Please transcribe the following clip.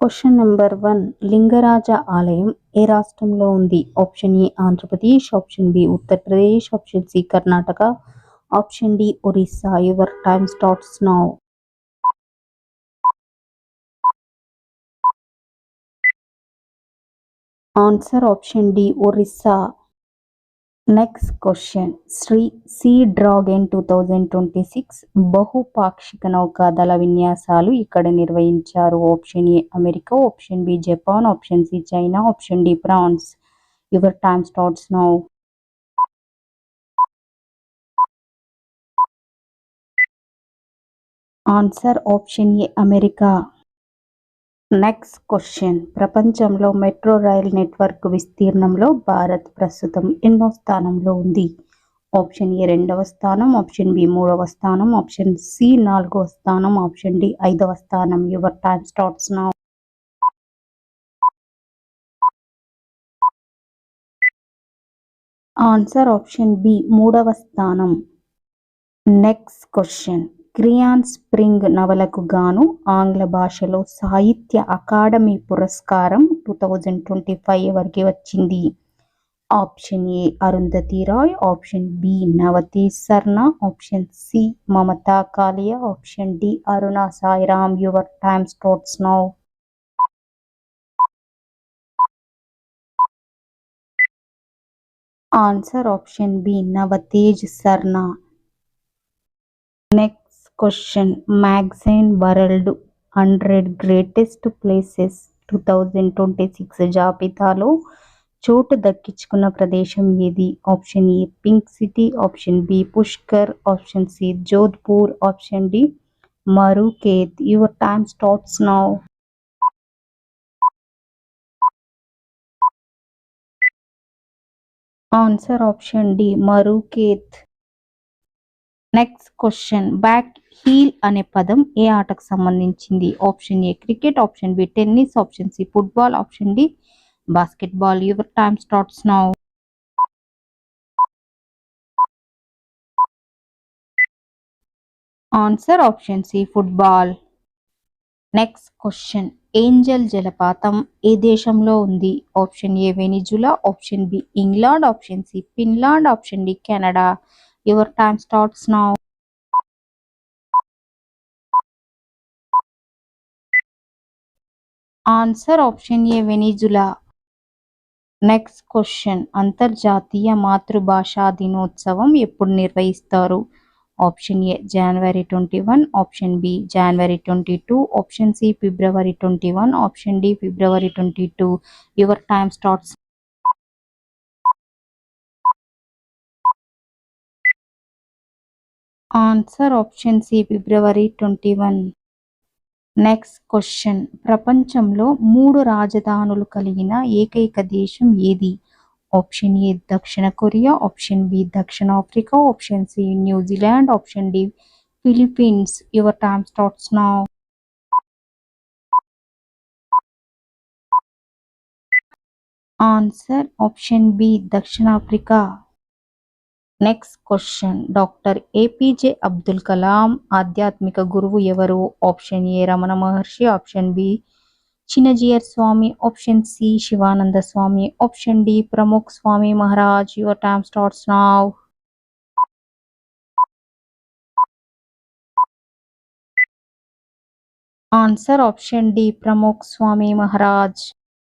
Question number 1. Lingaraja ఆలయం ఏ రాష్ట్రంలో ఉంది? Option A Andhra Pradesh, option B Uttar Pradesh, option C Karnataka, option D Orissa. Your time starts now. Answer option D Orissa. Next question. శ్రీ sea dragon 2026 బహుపాక్షిక నౌకాదళ విన్యాసాలు ఇక్కడ నిర్వహించారు. Option A America, option B Japan, option C China, option D France. Your time starts now. Answer option A America. Next question. ప్రపంచంలో metro rail network విస్తీర్ణంలో భారత్ ప్రస్తుతం ఎన్నో స్థానంలో ఉంది? ఆప్షన్ ఏ 2వ స్థానం, ఆప్షన్ బి 3వ స్థానం, ఆప్షన్ సి 4వ స్థానం, ఆప్షన్ డి 5వ స్థానం. Your time starts now. Answer option B 3వ స్థానం. Next question. క్రియాన్ స్ప్రింగ్ నవలకు గాను ఆంగ్ల భాషలో సాహిత్య అకాడమీ పురస్కారం 2025 ఎవరికి వచ్చింది? Option A Arundhati Roy, option B Navtej Sarna, option C Mamata Kalia, option D Aruna Sairam. Your time starts now. Answer option B Navtej Sarna. Next question. Magazine world 100 greatest places 2026 జాబితాలో చోటు దక్కించుకున్న ప్రదేశం ఏది? Option A pink city, option B Pushkar, option C Jodhpur, option D Maruket. Your time starts now. Answer option D Maruket. Next question. Back heel అనే పదం ఏ ఆటకు సంబంధించింది? Option A cricket, option B tennis, option C football, option D basketball. Your time starts now. Answer option C football. Next question. Angel జలపాతం ఏ దేశంలో ఉంది? Option A Venezuela, option B England, option C Finland, option D Canada. Your time starts now. Answer option A Venezuela. Next question. అంతర్జాతీయ మాతృభాషా దినోత్సవం ఎప్పుడు నిర్వహిస్తారు? Option A జనవరి 21, ఆప్షన్ బి జనవరి 22, ఆప్షన్ సి ఫిబ్రవరి 21, ఆప్షన్ డి ఫిబ్రవరి 22. Your time starts. Answer option C ఫిబ్రవరి 21. Next question. ప్రపంచంలో 3 రాజధానులు కలిగిన ఏకైక దేశం ఏది? ఆప్షన్ ఏ దక్షిణ కొరియా, ఆప్షన్ బి దక్షిణాఫ్రికా, option C New Zealand, option D Philippines. Your time starts now. Answer option B దక్షిణాఫ్రికా. Next question. Doctor APJ Abdul Kalam ఆధ్యాత్మిక గురువు ఎవరు? Option A Ramana Maharshi, option B Chinna Jeeyar Swami, option C Sivananda Swami, option D Pramukh Swami Maharaj. Your time starts now. Answer option D Pramukh Swami Maharaj.